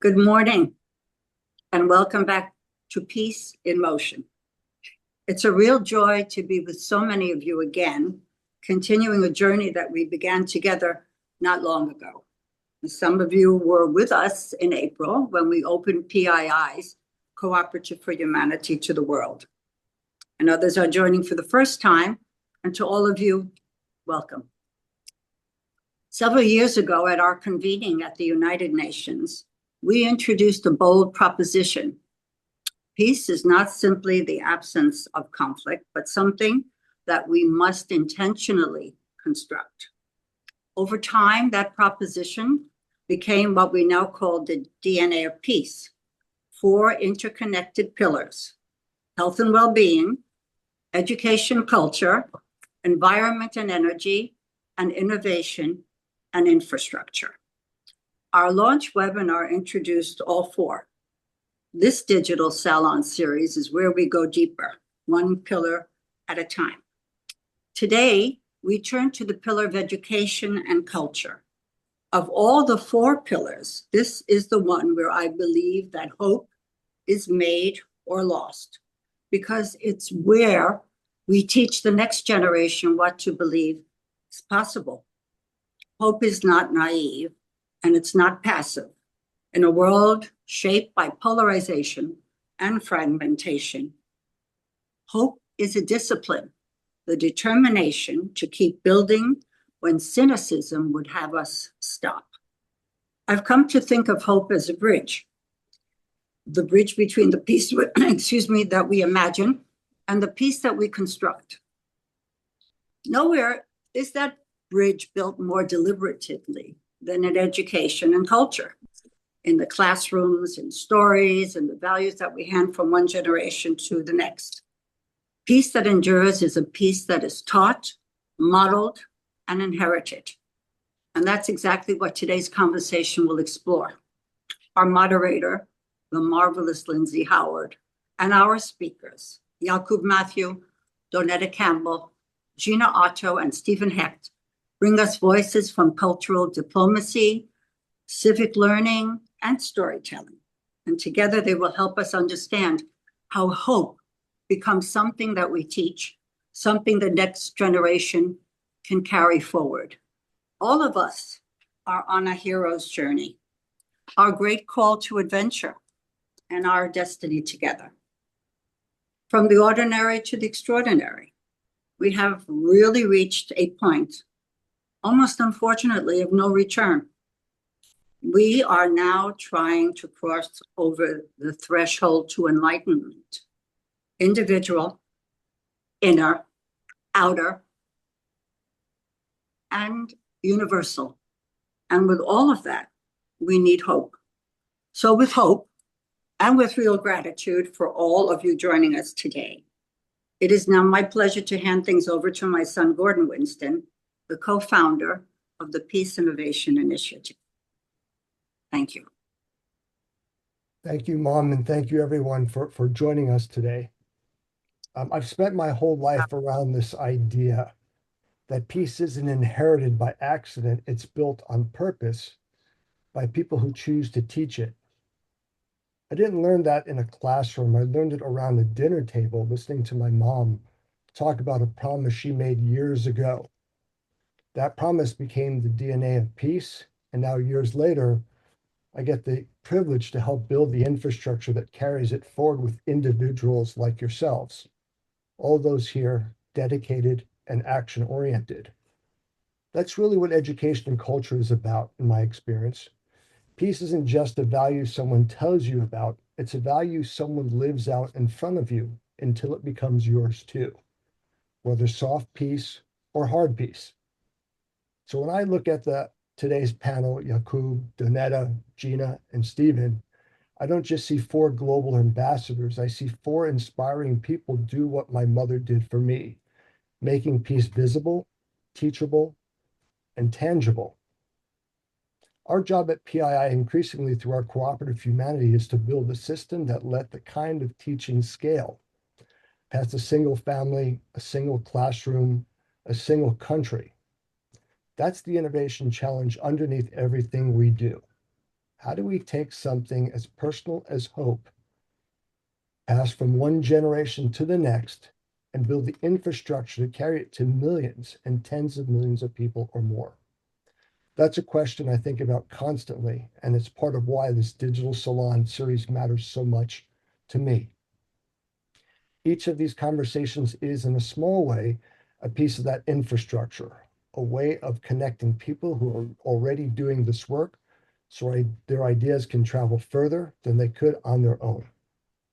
Good morning, and welcome back to Peace in Motion. It's a real joy to be with so many of you again, continuing a journey that we began together not long ago. Some of you were with us in April when we opened PII's Cooperative for Humanity to the world. And others are joining for the first time, and to all of you, welcome. Several years ago at our convening at the United Nations, we introduced a bold proposition. Peace is not simply the absence of conflict, but something that we must intentionally construct. Over time, that proposition became what we now call the DNA of peace. 4 interconnected pillars: health and well-being, education, culture, environment and energy, and innovation and infrastructure. Our launch webinar introduced all 4. This Digital Salon Series is where we go deeper, one pillar at a time. Today, we turn to the pillar of education and culture. Of all the 4 pillars, this is the one where I believe that hope is made or lost, because it's where we teach the next generation what to believe is possible. Hope is not naive, and it's not passive. In a world shaped by polarization and fragmentation, hope is a discipline, the determination to keep building when cynicism would have us stop. I've come to think of hope as a bridge, the bridge between the peace, that we imagine and the peace that we construct. Nowhere is that bridge built more deliberately than in education and culture, in the classrooms, in stories, and the values that we hand from one generation to the next. Peace that endures is a peace that is taught, modeled, and inherited. And that's exactly what today's conversation will explore. Our moderator, the marvelous Lyndsay Howard, and our speakers, Yakub, Mathew, Donnetta, Campbell, Gina, Otto, and Stephen Hecht, bring us voices from cultural diplomacy, civic learning, and storytelling. And together they will help us understand how hope becomes something that we teach, something the next generation can carry forward. All of us are on a hero's journey, our great call to adventure, and our destiny together. From the ordinary to the extraordinary, we have really reached a point, almost unfortunately, of no return. We are now trying to cross over the threshold to enlightenment. Individual, inner, outer, and universal. And with all of that, we need hope. So with hope, and with real gratitude for all of you joining us today, it is now my pleasure to hand things over to my son, Gordon Winston, the co-founder of the Peace Innovation Initiative. Thank you. Thank you, Mom, and thank you, everyone, for joining us today. I've spent my whole life around this idea that peace isn't inherited by accident. It's built on purpose by people who choose to teach it. I didn't learn that in a classroom. I learned it around a dinner table, listening to my mom talk about a promise she made years ago. That promise became the DNA of peace, and now years later, I get the privilege to help build the infrastructure that carries it forward with individuals like yourselves. All those here dedicated and action-oriented. That's really what education and culture is about, in my experience. Peace isn't just a value someone tells you about, it's a value someone lives out in front of you until it becomes yours too, whether soft peace or hard peace. So when I look at today's panel, Yakub, Donnetta, Gina, and Stephen, I don't just see 4 global ambassadors. I see 4 inspiring people do what my mother did for me, making peace visible, teachable, and tangible. Our job at PII, increasingly through our cooperative humanity, is to build a system that let the kind of teaching scale past a single family, a single classroom, a single country. That's the innovation challenge underneath everything we do. How do we take something as personal as hope, pass from one generation to the next, and build the infrastructure to carry it to millions and tens of millions of people or more? That's a question I think about constantly, and it's part of why this Digital Salon series matters so much to me. Each of these conversations is, in a small way, a piece of that infrastructure, a way of connecting people who are already doing this work so their ideas can travel further than they could on their own.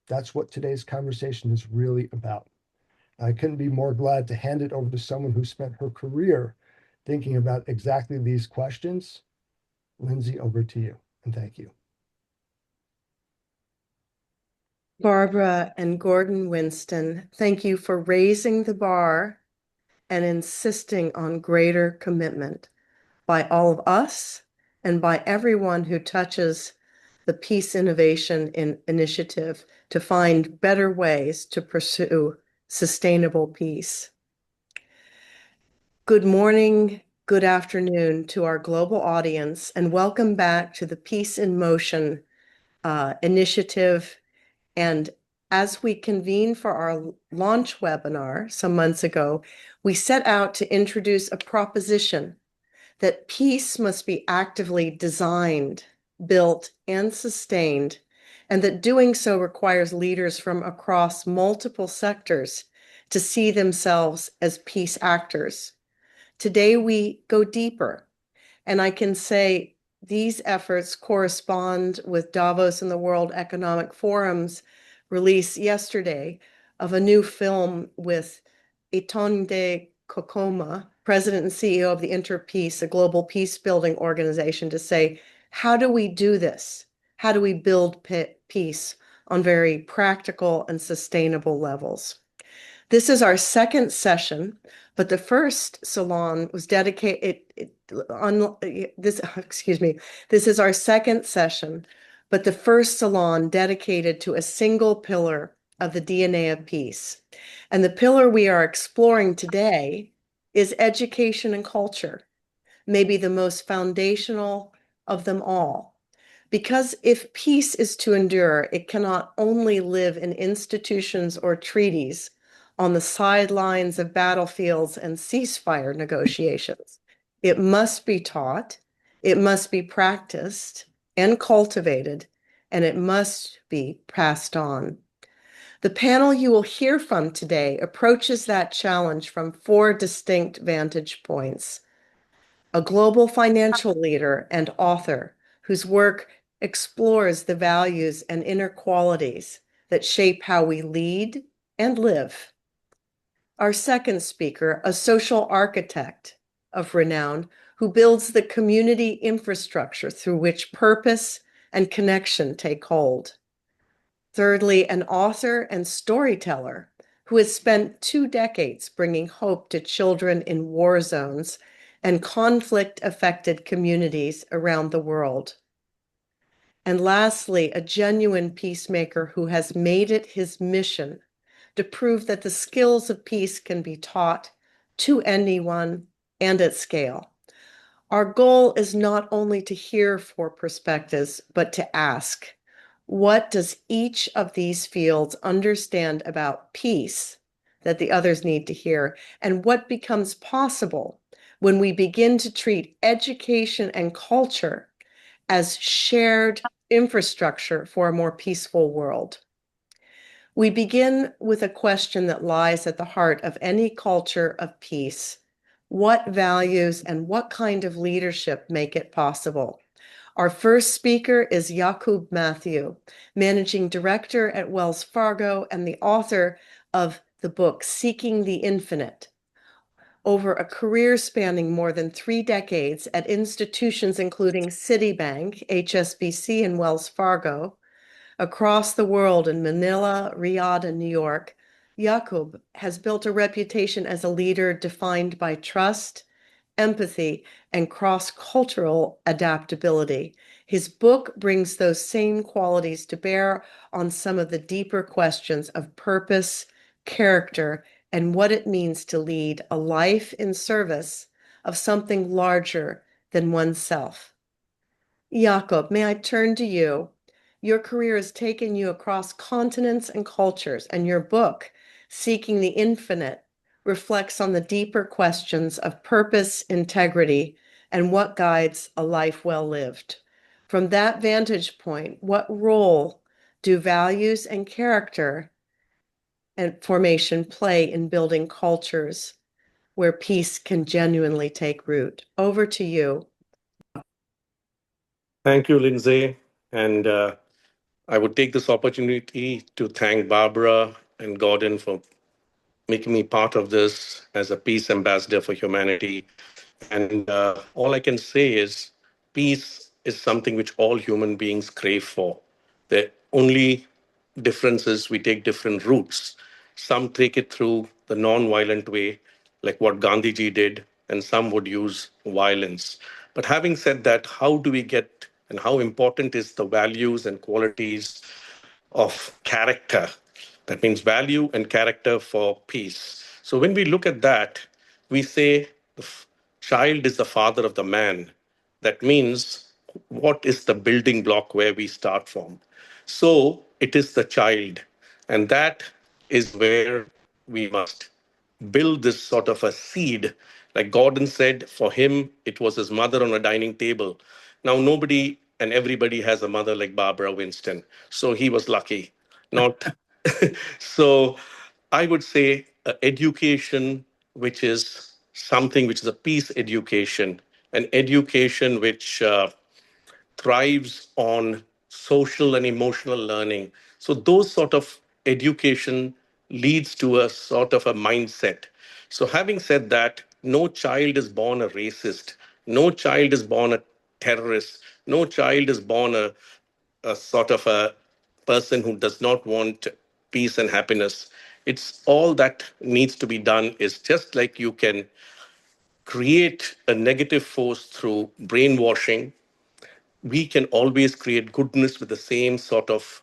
That's what today's conversation is really about. I couldn't be more glad to hand it over to someone who spent her career thinking about exactly these questions. Lyndsay, over to you, and thank you. Barbara and Gordon Winston, thank you for raising the bar and insisting on greater commitment by all of us and by everyone who touches the Peace Innovation Initiative to find better ways to pursue sustainable peace. Good morning, good afternoon to our global audience, and welcome back to the Peace in Motion initiative. And as we convened for our launch webinar some months ago, we set out to introduce a proposition that peace must be actively designed, built, and sustained, and that doing so requires leaders from across multiple sectors to see themselves as peace actors. Today, we go deeper, and I can say these efforts correspond with Davos and the World Economic Forum's release yesterday of a new film with Etonde Kokoma, President and CEO of the Interpeace, a global peace building organization, to say, how do we do this? How do we build peace on very practical and sustainable levels? This is our second session, but the first salon was dedicated this is our second session, but the first salon dedicated to a single pillar of the DNA of peace. And the pillar we are exploring today is education and culture, maybe the most foundational of them all. Because if peace is to endure, it cannot only live in institutions or treaties on the sidelines of battlefields and ceasefire negotiations. It must be taught, it must be practiced and cultivated, and it must be passed on. The panel you will hear from today approaches that challenge from four distinct vantage points. A global financial leader and author whose work explores the values and inner qualities that shape how we lead and live. Our second speaker, a social architect of renown who builds the community infrastructure through which purpose and connection take hold. Thirdly, an author and storyteller who has spent 2 decades bringing hope to children in war zones and conflict-affected communities around the world. And lastly, a genuine peacemaker who has made it his mission to prove that the skills of peace can be taught to anyone and at scale. Our goal is not only to hear four perspectives, but to ask, what does each of these fields understand about peace that the others need to hear? And what becomes possible when we begin to treat education and culture as shared infrastructure for a more peaceful world? We begin with a question that lies at the heart of any culture of peace. What values and what kind of leadership make it possible? Our first speaker is Yakub Mathew, Managing Director at Wells Fargo and the author of the book Seeking the Infinite. Over a career spanning more than 3 decades at institutions including Citibank, HSBC, and Wells Fargo, across the world in Manila, Riyadh, and New York, Yakub has built a reputation as a leader defined by trust, empathy, and cross-cultural adaptability. His book brings those same qualities to bear on some of the deeper questions of purpose, character, and what it means to lead a life in service of something larger than oneself. Yakub, may I turn to you? Your career has taken you across continents and cultures, and your book, Seeking the Infinite, reflects on the deeper questions of purpose, integrity, and what guides a life well lived. From that vantage point, what role do values and character and formation play in building cultures where peace can genuinely take root? Over to you. Thank you, Lyndsay. And I would take this opportunity to thank Barbara and Gordon for making me part of this as a peace ambassador for humanity. And all I can say is peace is something which all human beings crave for. The only difference is we take different routes. Some take it through the non-violent way, like what Gandhiji did, and some would use violence. But having said that, how do we get and how important is the values and qualities of character? That means value and character for peace. So when we look at that, we say the child is the father of the man. That means what is the building block where we start from? So it is the child. And that is where we must build this sort of a seed. Like Gordon said, for him, it was his mother on a dining table. Now, nobody and everybody has a mother like Barbara Winston. So he was lucky. Not so I would say education, which is something which is a peace education, an education which thrives on social and emotional learning. So those sort of education leads to a sort of a mindset. So having said that, no child is born a racist. No child is born a terrorist. No child is born a sort of a person who does not want peace and happiness. It's all that needs to be done is just like you can create a negative force through brainwashing, we can always create goodness with the same sort of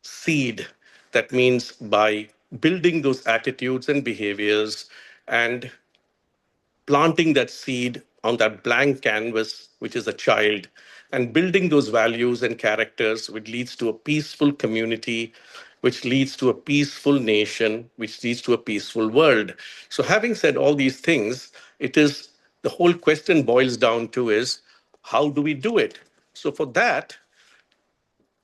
seed. That means by building those attitudes and behaviors and planting that seed on that blank canvas, which is a child, and building those values and characters, which leads to a peaceful community, which leads to a peaceful nation, which leads to a peaceful world. So, having said all these things, it is the whole question boils down to is how do we do it? So, for that,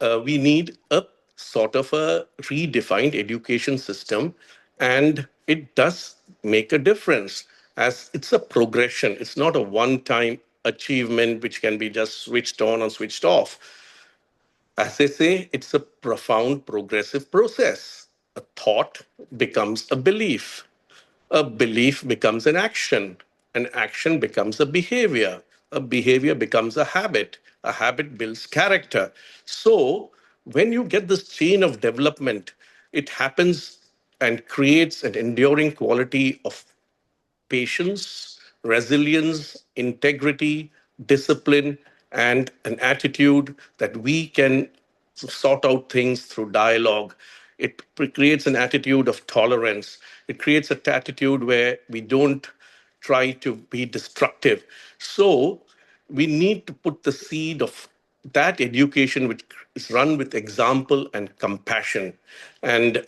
we need a sort of a redefined education system, and it does make a difference as it's a progression. It's not a one-time achievement which can be just switched on or switched off. As they say, it's a profound progressive process. A thought becomes a belief becomes an action becomes a behavior becomes a habit builds character. So when you get this chain of development, it happens and creates an enduring quality of patience, resilience, integrity, discipline, and an attitude that we can sort out things through dialogue. It creates an attitude of tolerance. It creates an attitude where we don't try to be destructive. So we need to put the seed of that education, which is run with example and compassion. And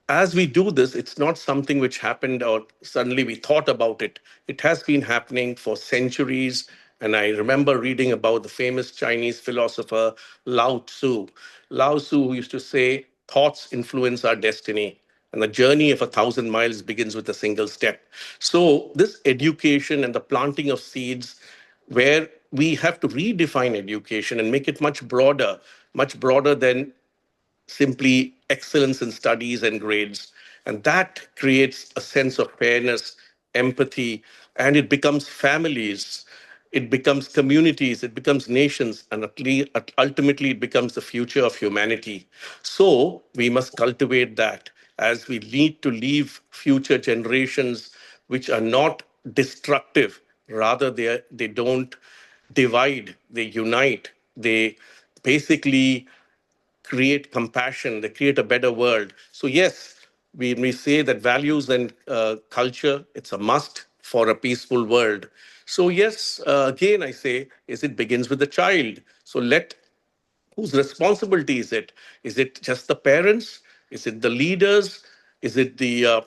as we do this, it's not something which happened or suddenly we thought about it. It has been happening for centuries. And I remember reading about the famous Chinese philosopher Lao Tzu. Lao Tzu who used to say, thoughts influence our destiny. And the journey of 1,000 miles begins with a single step. So, this education and the planting of seeds, where we have to redefine education and make it much broader than simply excellence in studies and grades. And that creates a sense of fairness, empathy, and it becomes families, it becomes communities, it becomes nations, and ultimately it becomes the future of humanity. So we must cultivate that as we need to leave future generations which are not destructive, rather they don't divide, they unite, they basically create compassion, they create a better world. So yes, we say that values and culture, it's a must for a peaceful world. So yes, again, I say, is it begins with the child. So whose responsibility is it? Is it just the parents? Is it the leaders? Is it the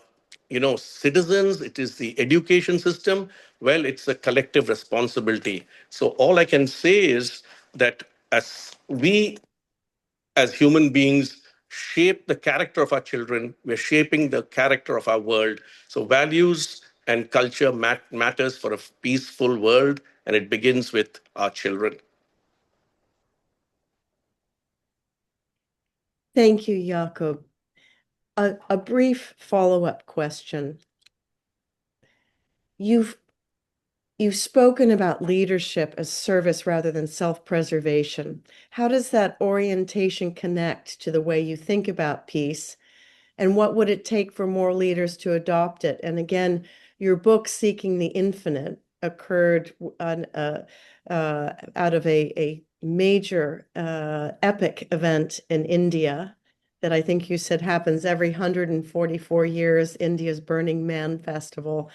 citizens? It is the education system. Well, it's a collective responsibility. So all I can say is that as human beings shape the character of our children, we're shaping the character of our world. So values and culture matters for a peaceful world, and it begins with our children. Thank you, Yakub. A brief follow-up question. You've spoken about leadership as service rather than self-preservation. How does that orientation connect to the way you think about peace? And what would it take for more leaders to adopt it? And again, your book, Seeking the Infinite, occurred out of a major epic event in India that I think you said happens every 144 years, India's Burning Man Festival.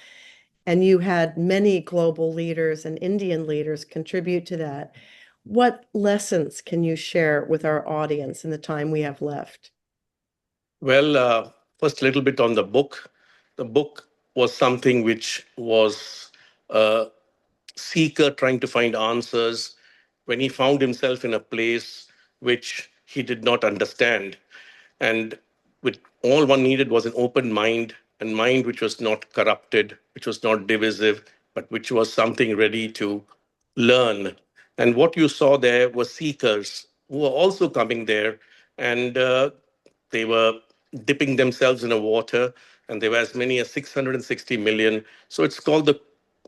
And you had many global leaders and Indian leaders contribute to that. What lessons can you share with our audience in the time we have left? Well, first, a little bit on the book. The book was something which was a seeker trying to find answers when he found himself in a place which he did not understand. And with all one needed was an open mind, and mind which was not corrupted, which was not divisive, but which was something ready to learn. And what you saw there were seekers who were also coming there, and they were dipping themselves in a water, and there were as many as 660 million. So it's called the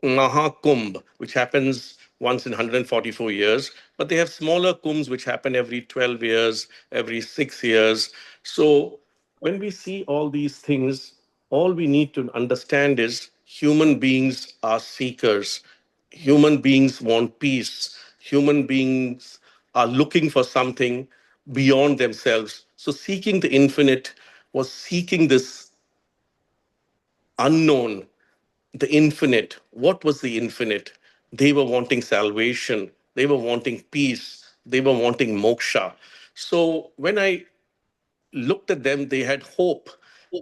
Mahakumbh, which happens once in 144 years, but they have smaller kumbhs which happen every 12 years, every 6 years. So when we see all these things, all we need to understand is human beings are seekers. Human beings want peace. Human beings are looking for something beyond themselves. So seeking the infinite was seeking this unknown, the infinite. What was the infinite? They were wanting salvation. They were wanting peace. They were wanting moksha. So when I looked at them, they had hope.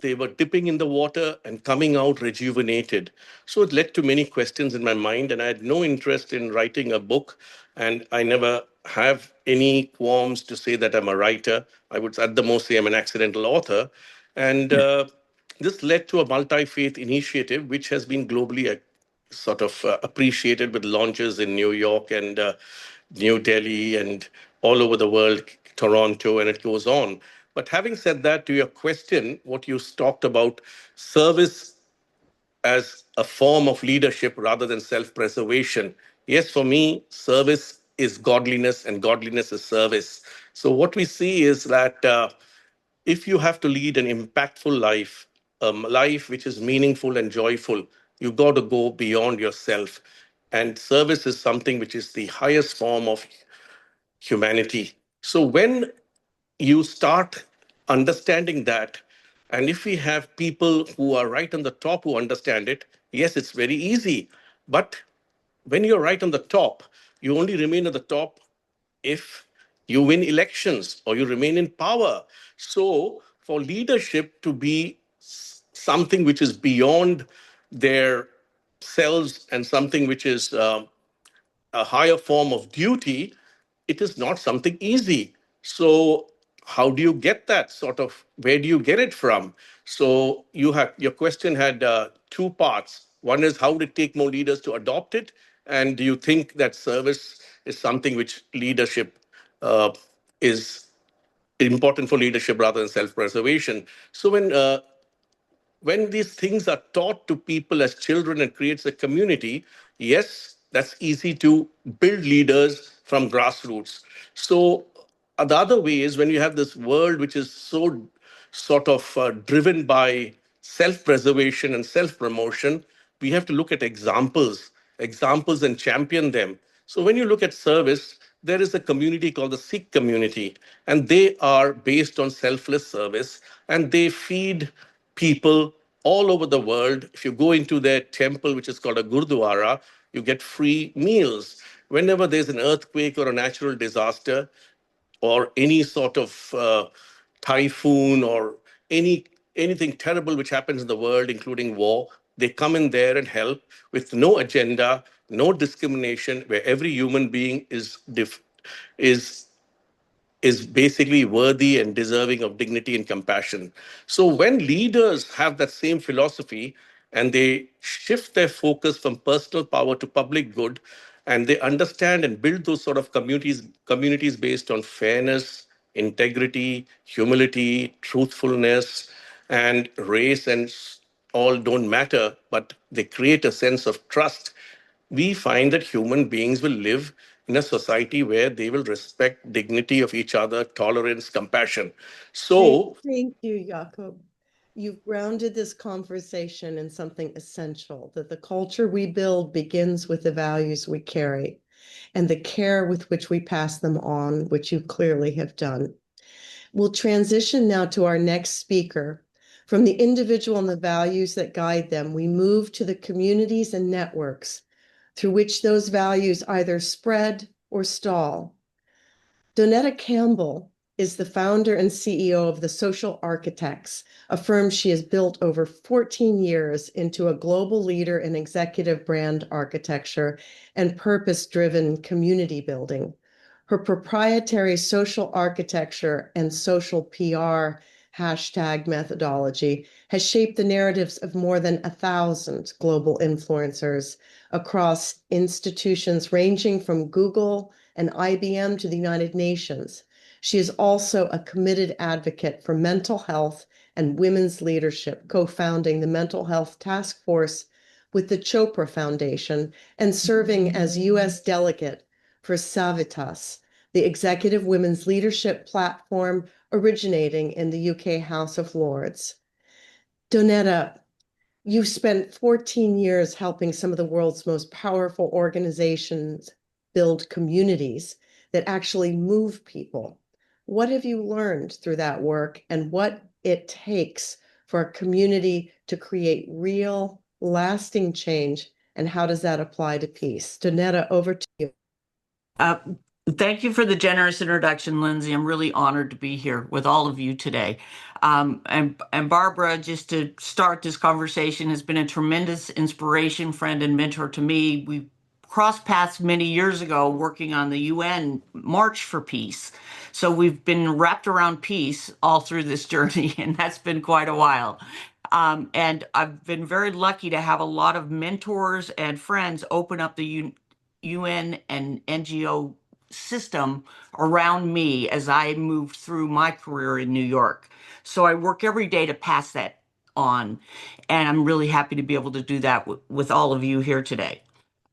They were dipping in the water and coming out rejuvenated. So it led to many questions in my mind, and I had no interest in writing a book. And I never have any qualms to say that I'm a writer. I would at the most say I'm an accidental author. And this led to a multi faith initiative, which has been globally sort of appreciated with launches in New York and New Delhi and all over the world, Toronto, and it goes on. But having said that, to your question, what you talked about, service as a form of leadership rather than self-preservation. Yes, for me, service is godliness and godliness is service. So what we see is that if you have to lead an impactful life, a life which is meaningful and joyful, you got to go beyond yourself. And service is something which is the highest form of humanity. So when you start understanding that, and if we have people who are right on the top who understand it, yes, it's very easy. But when you're right on the top, you only remain at the top if you win elections or you remain in power. So for leadership to be something which is beyond their selves and something which is a higher form of duty, it is not something easy. So how do you get that sort of, where do you get it from? So your question had two parts. One is how would it take more leaders to adopt it? And do you think that service is something which leadership is important for leadership rather than self-preservation? So when these things are taught to people as children and creates a community, yes, that's easy to build leaders from grassroots. So the other way is when you have this world which is so sort of driven by self-preservation and self-promotion, we have to look at examples and champion them. So when you look at service, there is a community called the Sikh community, and they are based on selfless service, and they feed people all over the world. If you go into their temple, which is called a Gurdwara, you get free meals. Whenever there's an earthquake or a natural disaster, or any sort of typhoon or anything terrible which happens in the world, including war, they come in there and help with no agenda, no discrimination, where every human being is is basically worthy and deserving of dignity and compassion. So when leaders have that same philosophy and they shift their focus from personal power to public good, and they understand and build those sort of communities based on fairness, integrity, humility, truthfulness, and race and all don't matter, but they create a sense of trust, we find that human beings will live in a society where they will respect dignity of each other, tolerance, compassion. So Thank you, Yakub. You've grounded this conversation in something essential, that the culture we build begins with the values we carry and the care with which we pass them on, which you clearly have done. We'll transition now to our next speaker. From the individual and the values that guide them, we move to the communities and networks through which those values either spread or stall. Donnetta Campbell is the founder and CEO of the Social Architects, a firm she has built over 14 years into a global leader in executive brand architecture and purpose-driven community building. Her proprietary social architecture and social PR hashtag methodology has shaped the narratives of more than 1,000 global influencers across institutions ranging from Google and IBM to the United Nations. She is also a committed advocate for mental health and women's leadership, co-founding the Mental Health Task Force with the Chopra Foundation and serving as U.S. delegate for Savitas, the executive women's leadership platform originating in the UK House of Lords. Donnetta, you've spent 14 years helping some of the world's most powerful organizations build communities that actually move people. What have you learned through that work and what it takes for a community to create real, lasting change? And how does that apply to peace? Donnetta, over to you. Thank you for the generous introduction, Lyndsay. I'm really honored to be here with all of you today. And Barbara, just to start this conversation, has been a tremendous inspiration, friend, and mentor to me. We crossed paths many years ago working on the UN March for Peace. So we've been wrapped around peace all through this journey, and that's been quite a while. And I've been very lucky to have a lot of mentors and friends open up the UN and NGO system around me as I moved through my career in New York. So I work every day to pass that on, and I'm really happy to be able to do that with all of you here today.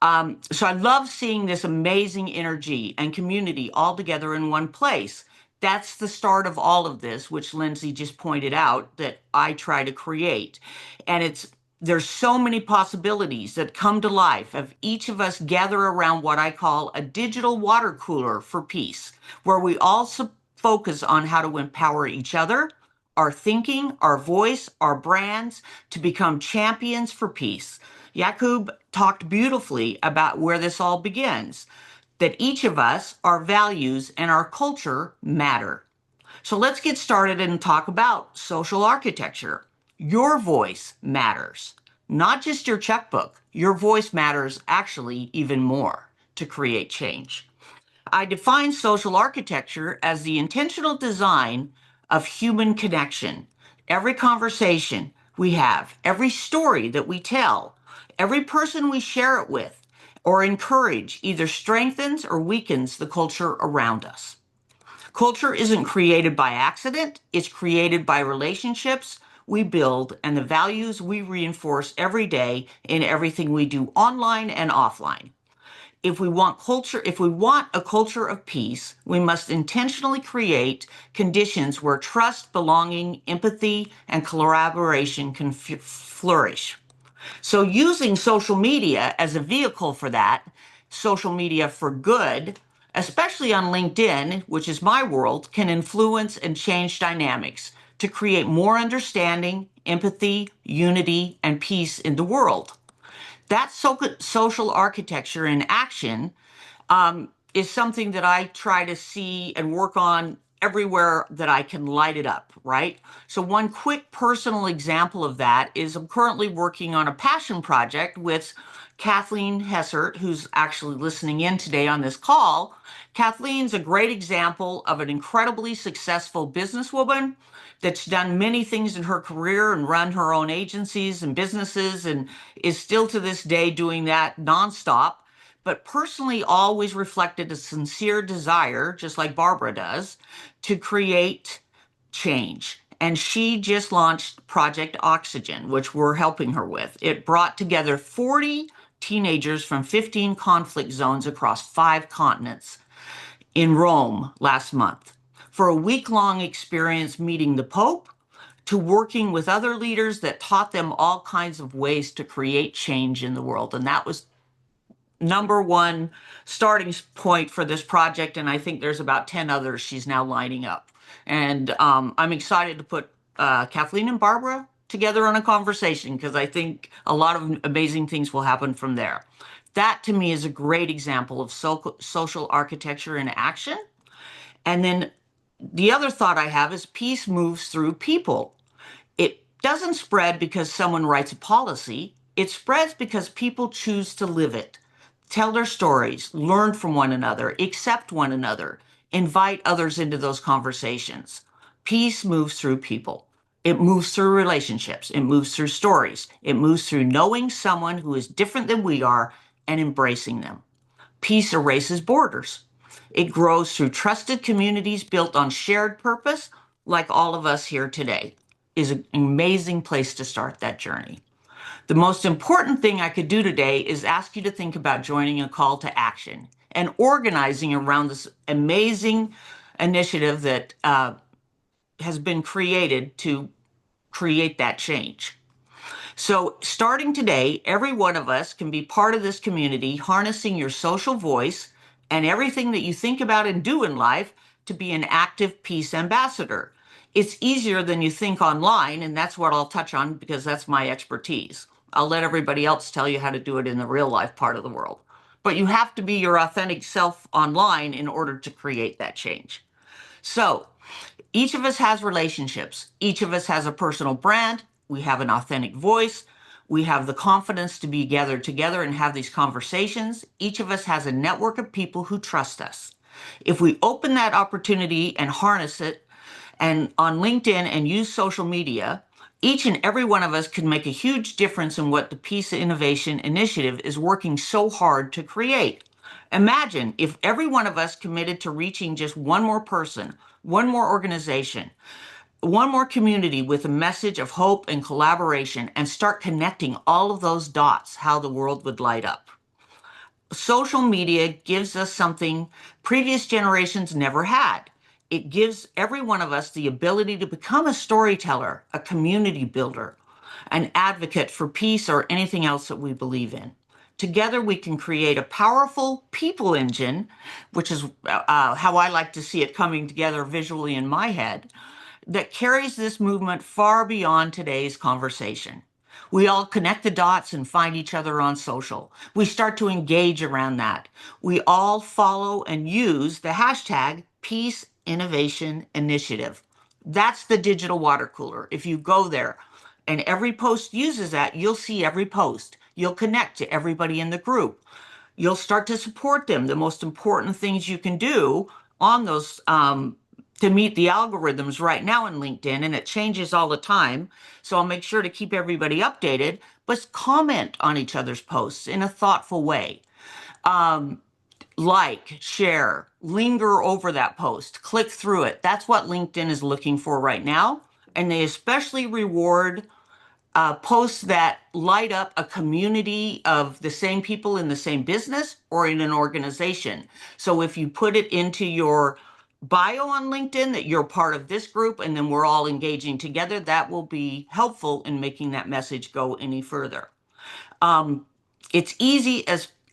So I love seeing this amazing energy and community all together in one place. That's the start of all of this, which Lyndsay just pointed out that I try to create. And there's so many possibilities that come to life if each of us gather around what I call a digital water cooler for peace, where we all focus on how to empower each other, our thinking, our voice, our brands to become champions for peace. Yakub talked beautifully about where this all begins, that each of us, our values and our culture matter. So let's get started and talk about social architecture. Your voice matters, not just your checkbook. Your voice matters actually even more to create change. I define social architecture as the intentional design of human connection. Every conversation we have, every story that we tell, every person we share it with or encourage either strengthens or weakens the culture around us. Culture isn't created by accident. It's created by relationships we build and the values we reinforce every day in everything we do online and offline. If we want a culture of peace, we must intentionally create conditions where trust, belonging, empathy, and collaboration can flourish. So using social media as a vehicle for that, social media for good, especially on LinkedIn, which is my world, can influence and change dynamics to create more understanding, empathy, unity, and peace in the world. That social architecture in action is something that I try to see and work on everywhere that I can light it up, right? So one quick personal example of that is I'm currently working on a passion project with Kathleen Hessert, who's actually listening in today on this call. Kathleen's a great example of an incredibly successful businesswoman that's done many things in her career and run her own agencies and businesses and is still to this day doing that nonstop, but personally always reflected a sincere desire, just like Barbara does, to create change. And she just launched Project Oxygen, which we're helping her with. It brought together 40 teenagers from 15 conflict zones across 5 continents in Rome last month for a week-long experience meeting the Pope, to working with other leaders that taught them all kinds of ways to create change in the world. And that was number one starting point for this project. And I think there's about 10 others she's now lining up. And I'm excited to put Kathleen and Barbara together on a conversation, because I think a lot of amazing things will happen from there. That to me is a great example of social architecture in action. And then the other thought I have is peace moves through people. It doesn't spread because someone writes a policy. It spreads because people choose to live it, tell their stories, learn from one another, accept one another, invite others into those conversations. Peace moves through people. It moves through relationships. It moves through stories. It moves through knowing someone who is different than we are and embracing them. Peace erases borders. It grows through trusted communities built on shared purpose, like all of us here today. Is an amazing place to start that journey. The most important thing I could do today is ask you to think about joining a call to action and organizing around this amazing initiative that has been created to create that change. So starting today, every one of us can be part of this community, harnessing your social voice and everything that you think about and do in life to be an active peace ambassador. It's easier than you think online, and that's what I'll touch on because that's my expertise. I'll let everybody else tell you how to do it in the real life part of the world. But you have to be your authentic self online in order to create that change. So each of us has relationships. Each of us has a personal brand. We have an authentic voice. We have the confidence to be gathered together and have these conversations. Each of us has a network of people who trust us. If we open that opportunity and harness it, and on LinkedIn and use social media, each and every one of us can make a huge difference in what the Peace Innovation Initiative is working so hard to create. Imagine if every one of us committed to reaching just one more person, one more organization, one more community with a message of hope and collaboration, and start connecting all of those dots, how the world would light up. Social media gives us something previous generations never had. It gives every one of us the ability to become a storyteller, a community builder, an advocate for peace or anything else that we believe in. Together, we can create a powerful people engine, which is how I like to see it coming together visually in my head, that carries this movement far beyond today's conversation. We all connect the dots and find each other on social. We start to engage around that. We all follow and use the hashtag Peace Innovation Initiative. That's the digital water cooler. If you go there and every post uses that, you'll see every post. You'll connect to everybody in the group. You'll start to support them. The most important things you can do on those to meet the algorithms right now in LinkedIn, and it changes all the time. So I'll make sure to keep everybody updated, but comment on each other's posts in a thoughtful way. Like, share, linger over that post, click through it. That's what LinkedIn is looking for right now. And they especially reward posts that light up a community of the same people in the same business or in an organization. So if you put it into your bio on LinkedIn that you're part of this group and then we're all engaging together, that will be helpful in making that message go any further. It's easy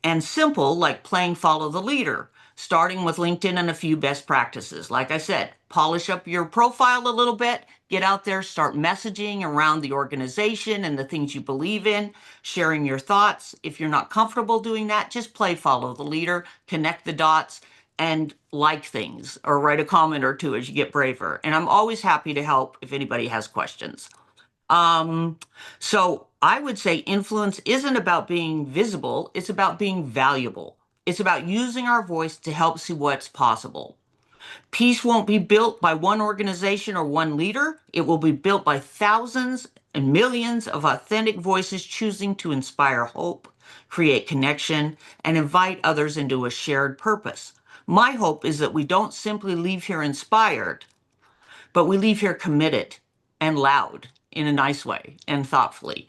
and simple, like playing follow the leader, starting with LinkedIn and a few best practices. Like I said, polish up your profile a little bit, get out there, start messaging around the organization and the things you believe in, sharing your thoughts. If you're not comfortable doing that, just play follow the leader, connect the dots, and like things or write a comment or two as you get braver. And I'm always happy to help if anybody has questions. So I would say influence isn't about being visible, it's about being valuable. It's about using our voice to help see what's possible. Peace won't be built by one organization or one leader. It will be built by thousands and millions of authentic voices choosing to inspire hope, create connection, and invite others into a shared purpose. My hope is that we don't simply leave here inspired, but we leave here committed and loud in a nice way and thoughtfully.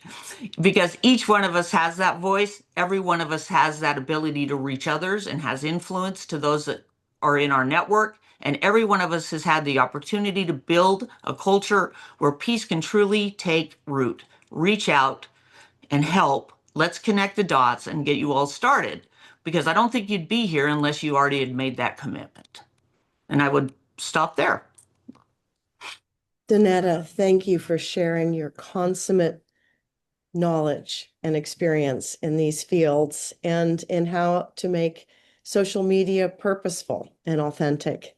Because each one of us has that voice, every one of us has that ability to reach others and has influence to those that are in our network. And every one of us has had the opportunity to build a culture where peace can truly take root. Reach out and help. Let's connect the dots and get you all started. Because I don't think you'd be here unless you already had made that commitment. And I would stop there. Donnetta, thank you for sharing your consummate knowledge and experience in these fields and in how to make social media purposeful and authentic.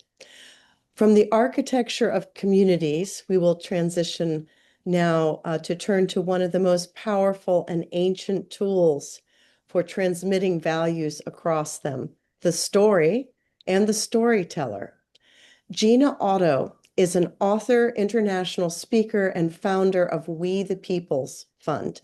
From the architecture of communities, we will transition now to turn to one of the most powerful and ancient tools for transmitting values across them, the story and the storyteller. Gina Otto is an author, international speaker, and founder of We the People's Fund.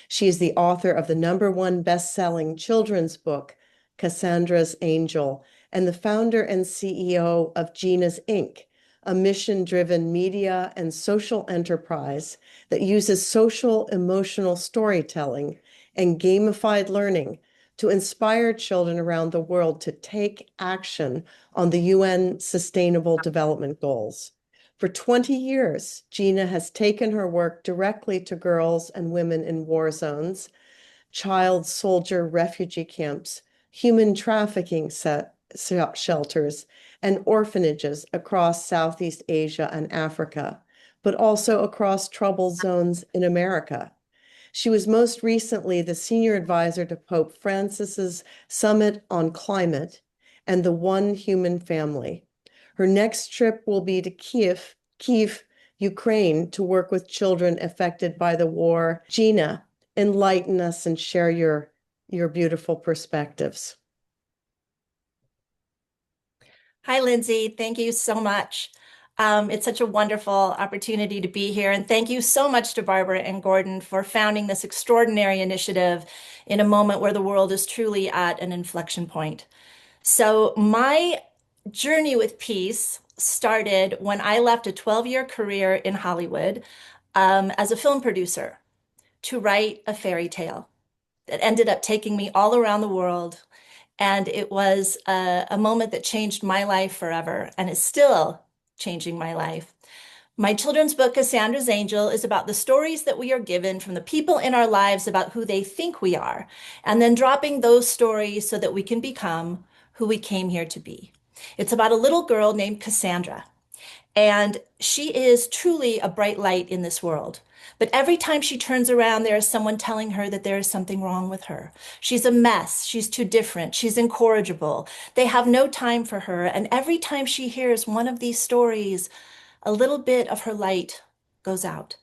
She is the author of the #1 best-selling children's book, Cassandra's Angel, and the founder and CEO of Gina's Inc., a mission-driven media and social enterprise that uses social emotional storytelling and gamified learning to inspire children around the world to take action on the UN Sustainable Development Goals. For 20 years, Gina has taken her work directly to girls and women in war zones, child soldier refugee camps, human trafficking shelters, and orphanages across Southeast Asia and Africa, but also across troubled zones in America. She was most recently the senior advisor to Pope Francis's Summit on Climate and the One Human Family. Her next trip will be to Kiev, Ukraine, to work with children affected by the war. Gina, enlighten us and share your beautiful perspectives. Hi, Lyndsay. Thank you so much. It's such a wonderful opportunity to be here. And thank you so much to Barbara and Gordon for founding this extraordinary initiative in a moment where the world is truly at an inflection point. So my journey with peace started when I left a 12-year career in Hollywood as a film producer to write a fairy tale that ended up taking me all around the world. And it was a moment that changed my life forever and is still changing my life. My children's book, Cassandra's Angel, is about the stories that we are given from the people in our lives about who they think we are, and then dropping those stories so that we can become who we came here to be. It's about a little girl named Cassandra, and she is truly a bright light in this world. But every time she turns around, there is someone telling her that there is something wrong with her. She's a mess. She's too different. She's incorrigible. They have no time for her. And every time she hears one of these stories, a little bit of her light goes out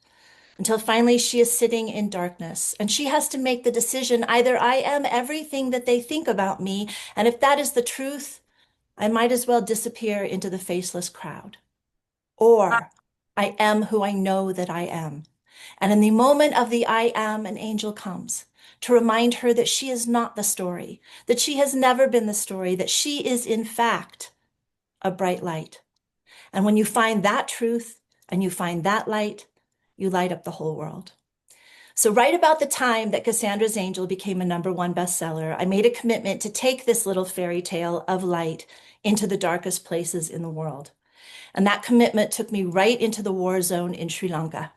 until finally she is sitting in darkness. And she has to make the decision, either I am everything that they think about me, and if that is the truth, I might as well disappear into the faceless crowd. Or I am who I know that I am. And in the moment of the I am, an angel comes to remind her that she is not the story, that she has never been the story, that she is in fact a bright light. And when you find that truth and you find that light, you light up the whole world. So right about the time that Cassandra's Angel became a #1 bestseller, I made a commitment to take this little fairy tale of light into the darkest places in the world. And that commitment took me right into the war zone in Sri Lanka.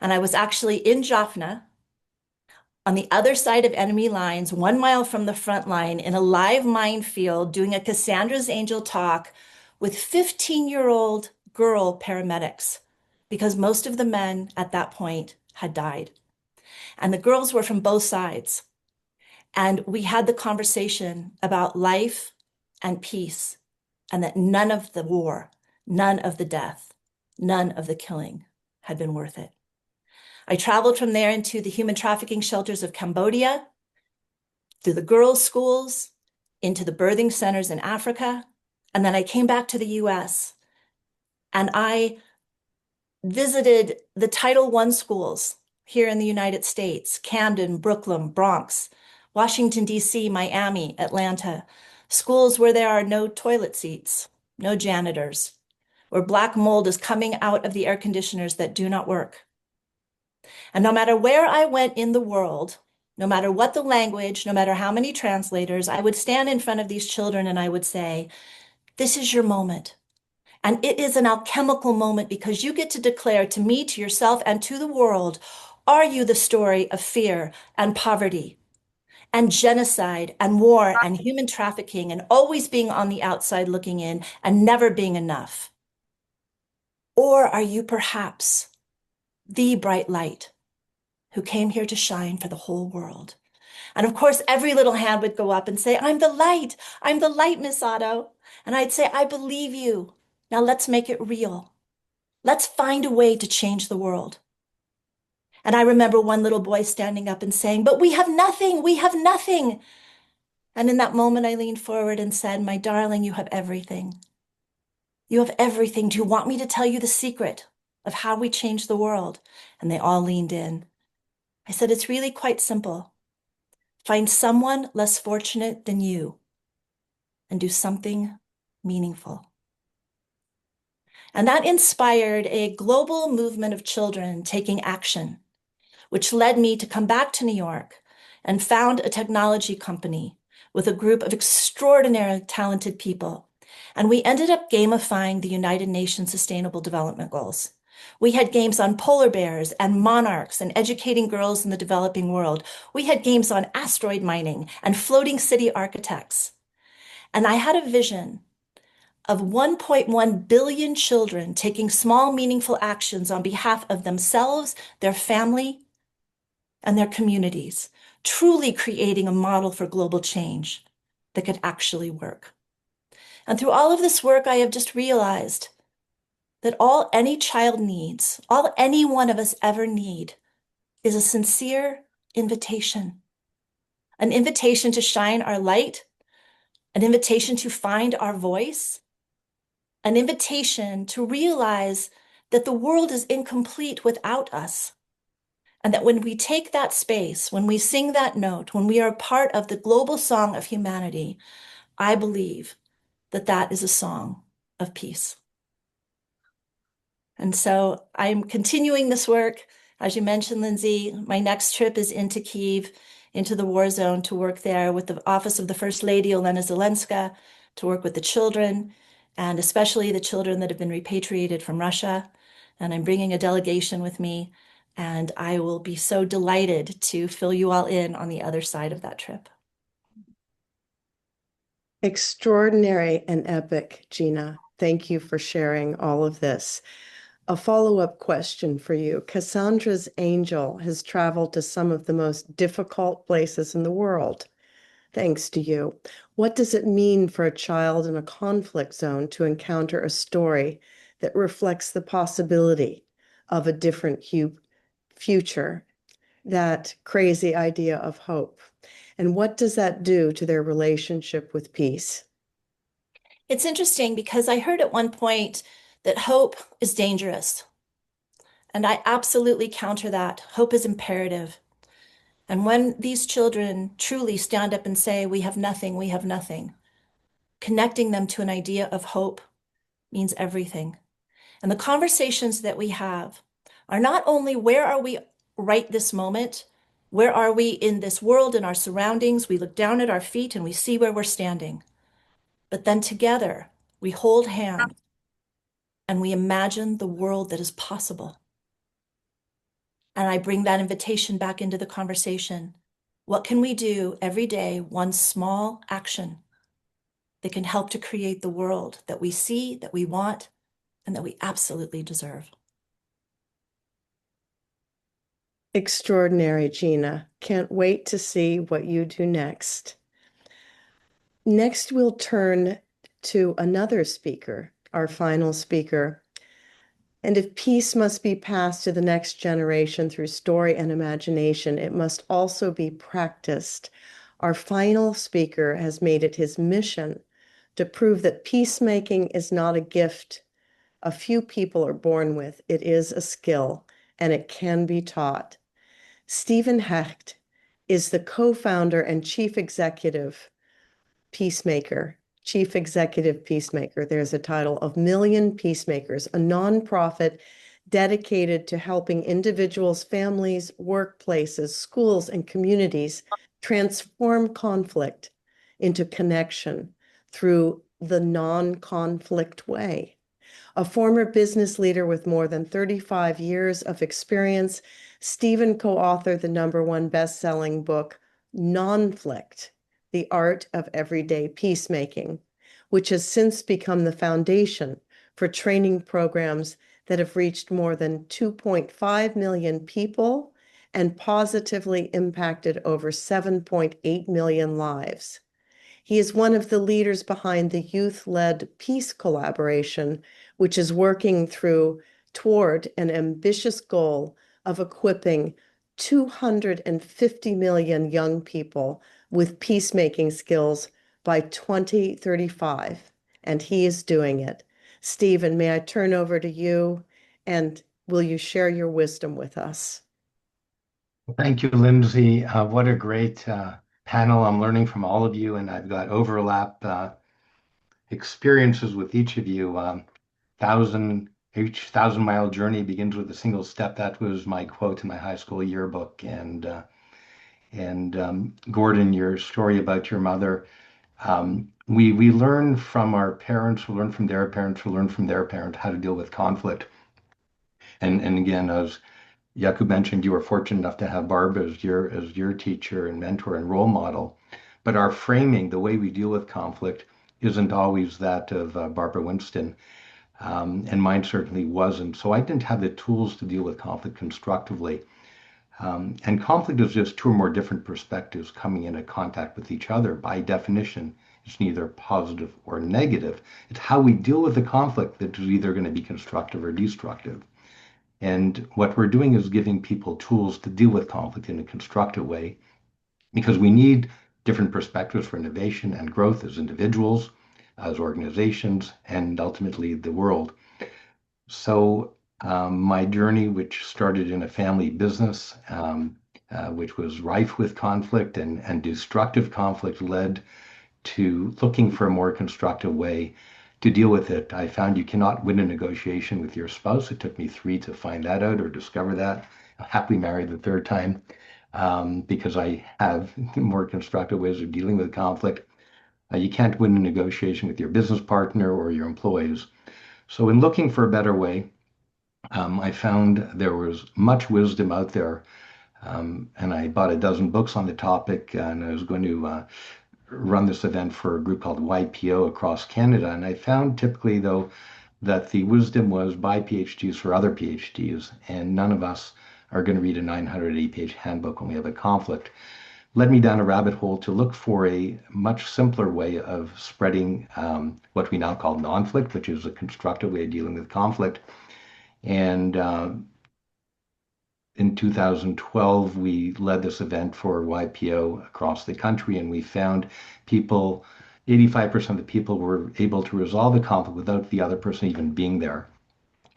And I was actually in Jaffna on the other side of enemy lines, 1 mile from the front line, in a live minefield, doing a Cassandra's Angel talk with 15-year-old girl paramedics, because most of the men at that point had died. And the girls were from both sides. And we had the conversation about life and peace, and that none of the war, none of the death, none of the killing had been worth it. I traveled from there into the human trafficking shelters of Cambodia, through the girls' schools, into the birthing centers in Africa. And then I came back to the US and I visited the Title I schools here in the United States: Camden, Brooklyn, Bronx, Washington, D.C., Miami, Atlanta, schools where there are no toilet seats, no janitors, where black mold is coming out of the air conditioners that do not work. And no matter where I went in the world, no matter what the language, no matter how many translators, I would stand in front of these children and I would say, this is your moment. And it is an alchemical moment, because you get to declare to me, to yourself, and to the world, are you the story of fear and poverty and genocide and war and human trafficking and always being on the outside looking in and never being enough? Or are you perhaps the bright light who came here to shine for the whole world? And of course, every little hand would go up and say, I'm the light, Miss Otto. And I'd say, I believe you. Now let's make it real. Let's find a way to change the world. And I remember one little boy standing up and saying, but we have nothing, we have nothing. And in that moment, I leaned forward and said, my darling, you have everything. You have everything. Do you want me to tell you the secret of how we change the world? And they all leaned in. I said, it's really quite simple. Find someone less fortunate than you and do something meaningful. And that inspired a global movement of children taking action, which led me to come back to New York and found a technology company with a group of extraordinarily talented people. And we ended up gamifying the United Nations Sustainable Development Goals. We had games on polar bears and monarchs and educating girls in the developing world. We had games on asteroid mining and floating city architects. And I had a vision of 1.1 billion children taking small, meaningful actions on behalf of themselves, their family, and their communities, truly creating a model for global change that could actually work. And through all of this work, I have just realized that all any child needs, all any one of us ever need, is a sincere invitation. An invitation to shine our light, an invitation to find our voice, an invitation to realize that the world is incomplete without us. And that when we take that space, when we sing that note, when we are a part of the global song of humanity, I believe that that is a song of peace. And so I'm continuing this work. As you mentioned, Lyndsay, my next trip is into Kyiv, into the war zone, to work there with the Office of the First Lady, Olena Zelenska, to work with the children, and especially the children that have been repatriated from Russia. And I'm bringing a delegation with me, and I will be so delighted to fill you all in on the other side of that trip. Extraordinary and epic, Gina. Thank you for sharing all of this. A follow-up question for you. Cassandra's angel has traveled to some of the most difficult places in the world, thanks to you. What does it mean for a child in a conflict zone to encounter a story that reflects the possibility of a different future, that crazy idea of hope? And what does that do to their relationship with peace? It's interesting because I heard at one point that hope is dangerous. And I absolutely counter that. Hope is imperative. And when these children truly stand up and say, we have nothing, connecting them to an idea of hope means everything. And the conversations that we have are not only where are we right this moment, where are we in this world, in our surroundings, we look down at our feet and we see where we're standing. But then together, we hold hands and we imagine the world that is possible. And I bring that invitation back into the conversation. What can we do every day, one small action that can help to create the world that we see, that we want, and that we absolutely deserve? Extraordinary, Gina. Can't wait to see what you do next. Next, we'll turn to another speaker, our final speaker. And if peace must be passed to the next generation through story and imagination, it must also be practiced. Our final speaker has made it his mission to prove that peacemaking is not a gift a few people are born with. It is a skill, and it can be taught. Stephen Hecht is the co-founder and chief executive Peacemaker, Chief Executive Peacemaker. There's a title of Million Peacemakers, a nonprofit dedicated to helping individuals, families, workplaces, schools, and communities transform conflict into connection through the non-conflict way. A former business leader with more than 35 years of experience, Stephen co-authored the #1 best-selling book, Nonflict: The Art of Everyday Peacemaking, which has since become the foundation for training programs that have reached more than 2.5 million people and positively impacted over 7.8 million lives. He is one of the leaders behind the youth-led Peace Collaboration, which is working toward an ambitious goal of equipping 250 million young people with peacemaking skills by 2035, and he is doing it. Stephen, may I turn over to you, and will you share your wisdom with us? Thank you, Lyndsay. What a great panel. I'm learning from all of you, and I've got overlap experiences with each of you. Each 1,000-mile journey begins with a single step. That was my quote in my high school yearbook. And Gordon, your story about your mother. We learn from our parents, we learn from their parents, we learn from their parents how to deal with conflict. And again, as Yakub mentioned, you were fortunate enough to have Barbara as your teacher and mentor and role model. But our framing, the way we deal with conflict, isn't always that of Barbara Winston. And mine certainly wasn't. So I didn't have the tools to deal with conflict constructively. And conflict is just two or more different perspectives coming into contact with each other. By definition, it's neither positive or negative. It's how we deal with the conflict that is either going to be constructive or destructive. And what we're doing is giving people tools to deal with conflict in a constructive way, because we need different perspectives for innovation and growth as individuals, as organizations, and ultimately the world. So my journey, which started in a family business, which was rife with conflict and destructive conflict, led to looking for a more constructive way to deal with it. I found you cannot win a negotiation with your spouse. It took me 3 to find that out or discover that. I'm happily married the third time because I have more constructive ways of dealing with conflict. You can't win a negotiation with your business partner or your employees. So in looking for a better way, I found there was much wisdom out there. And I bought a dozen books on the topic, and I was going to run this event for a group called YPO across Canada. And I found typically, though, that the wisdom was by PhDs for other PhDs, and none of us are going to read a 980-page handbook when we have a conflict. Led me down a rabbit hole to look for a much simpler way of spreading what we now call nonflict, which is a constructive way of dealing with conflict. And in 2012, we led this event for YPO across the country, and we found 85% of the people were able to resolve the conflict without the other person even being there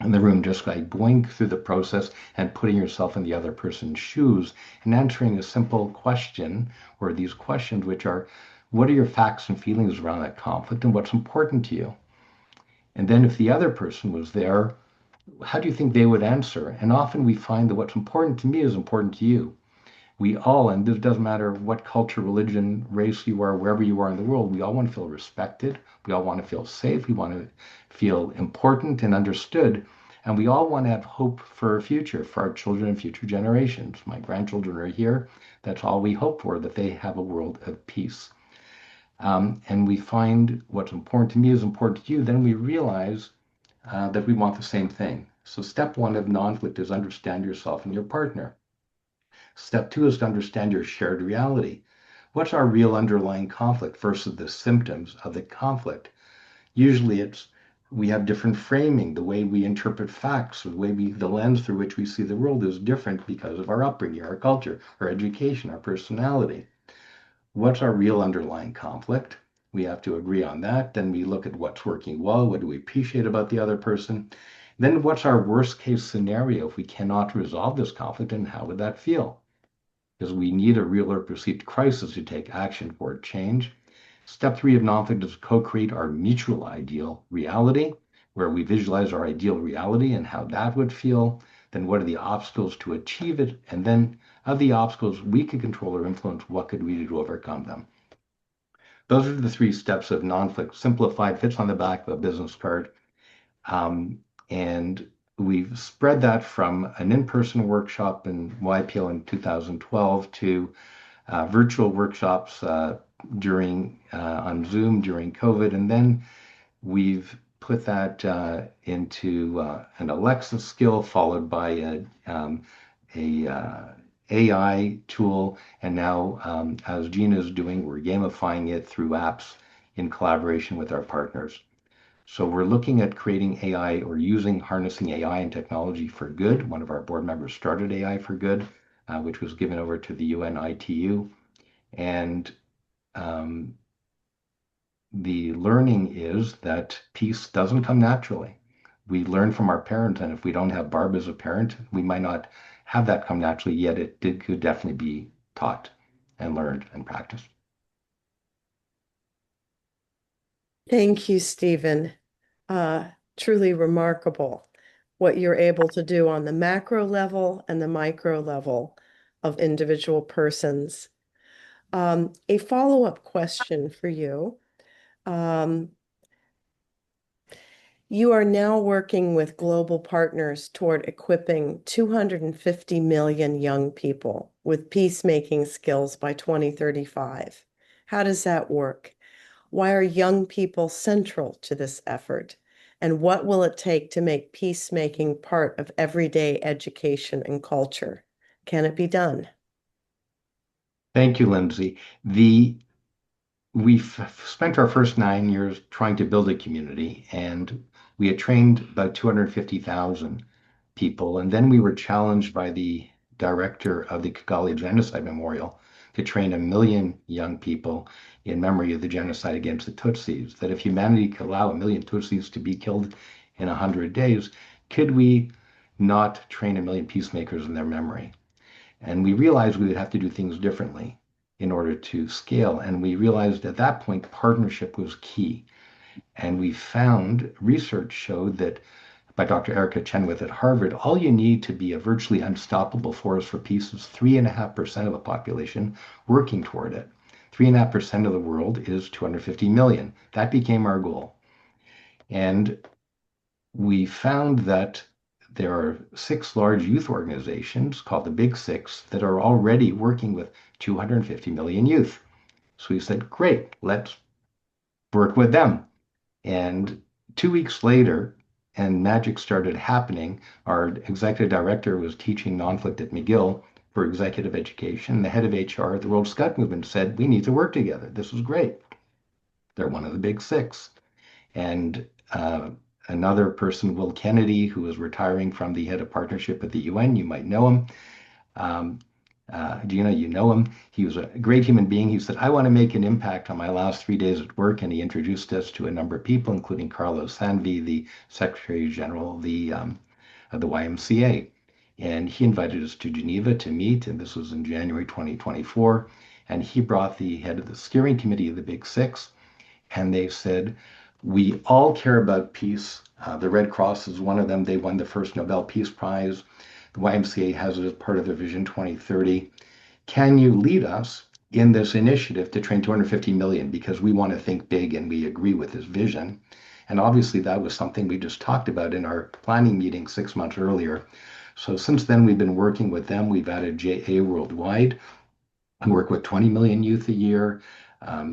in the room, just by going through the process and putting yourself in the other person's shoes and answering a simple question, or these questions, which are, what are your facts and feelings around that conflict and what's important to you? And then if the other person was there, how do you think they would answer? And often we find that what's important to me is important to you. We all, and this doesn't matter what culture, religion, race you are, wherever you are in the world, we all want to feel respected. We all want to feel safe. We want to feel important and understood. And we all want to have hope for a future, for our children and future generations. My grandchildren are here. That's all we hope for, that they have a world of peace. And we find what's important to me is important to you. Then we realize that we want the same thing. So step one of non-conflict is understand yourself and your partner. Step two is to understand your shared reality. What's our real underlying conflict versus the symptoms of the conflict? Usually we have different framing. The way we interpret facts, the lens through which we see the world is different because of our upbringing, our culture, our education, our personality. What's our real underlying conflict? We have to agree on that. Then we look at what's working well. What do we appreciate about the other person? Then what's our worst case scenario if we cannot resolve this conflict, and how would that feel? Because we need a real or perceived crisis to take action for change. Step three of non-conflict is co-create our mutual ideal reality, where we visualize our ideal reality and how that would feel. Then what are the obstacles to achieve it? And then of the obstacles we could control or influence, what could we do to overcome them? Those are the three steps of non-conflict. Simplified, fits on the back of a business card. And we've spread that from an in-person workshop in YPL in 2012 to virtual workshops on Zoom during COVID. And then we've put that into an Alexa skill, followed by a AI tool. And now, as Gina is doing, we're gamifying it through apps in collaboration with our partners. So we're looking at creating AI or harnessing AI and technology for good. One of our board members started AI for Good, which was given over to the UN ITU. And the learning is that peace doesn't come naturally. We learn from our parents, and if we don't have Barb as a parent, we might not have that come naturally, yet could definitely be taught and learned and practiced. Thank you, Stephen. Truly remarkable what you're able to do on the macro level and the micro level of individual persons. A follow-up question for you. You are now working with global partners toward equipping 250 million young people with peacemaking skills by 2035. How does that work? Why are young people central to this effort? And what will it take to make peacemaking part of everyday education and culture? Can it be done? Thank you, Lyndsay. We've spent our first 9 years trying to build a community, and we had trained about 250,000 people. And then we were challenged by the director of the Kigali Genocide Memorial to train 1 million young people in memory of the genocide against the Tutsis, that if humanity could allow 1 million Tutsis to be killed in 100 days, could we not train 1 million peacemakers in their memory? And we realized we would have to do things differently in order to scale. And we realized at that point, partnership was key. And we found research showed that by Dr. Erica Chenoweth at Harvard, all you need to be a virtually unstoppable force for peace is 3.5% of the population working toward it. 3.5% of the world is 250 million. That became our goal. And we found that there are 6 large youth organizations called the Big Six that are already working with 250 million youth. So we said, great, let's work with them. And 2 weeks later, and magic started happening, our executive director was teaching non-conflict at McGill for executive education. The head of HR at the World Scout Movement said, we need to work together. This is great. They're one of the Big Six. And another person, Will Kennedy, who is retiring from the head of partnership at the UN, you might know him. Gina, you know him. He was a great human being. He said, I want to make an impact on my last 3 days at work. And he introduced us to a number of people, including Carlos Sanvi, the Secretary General of the YMCA. And he invited us to Geneva to meet, and this was in January 2024. And he brought the head of the steering committee of the Big Six, and they said, we all care about peace. The Red Cross is one of them. They won the first Nobel Peace Prize. The YMCA has it as part of their Vision 2030. Can you lead us in this initiative to train 250 million? Because we want to think big and we agree with this vision. And obviously, that was something we just talked about in our planning meeting 6 months earlier. So since then, we've been working with them. We've added JA worldwide. I work with 20 million youth a year.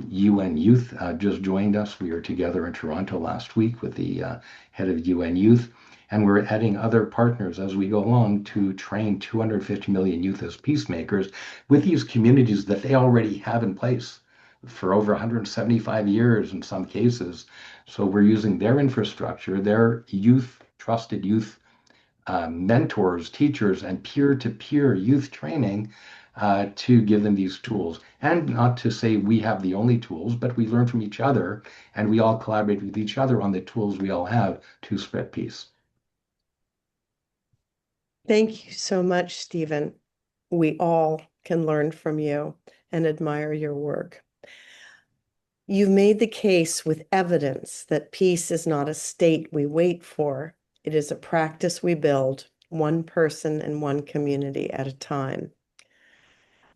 UN Youth just joined us. We were together in Toronto last week with the head of UN Youth. And we're adding other partners as we go along to train 250 million youth as peacemakers with these communities that they already have in place for over 175 years in some cases. So we're using their infrastructure, their youth, trusted youth mentors, teachers, and peer-to-peer youth training to give them these tools. And not to say we have the only tools, but we learn from each other and we all collaborate with each other on the tools we all have to spread peace. Thank you so much, Stephen. We all can learn from you and admire your work. You've made the case with evidence that peace is not a state we wait for. It is a practice we build, one person and one community at a time.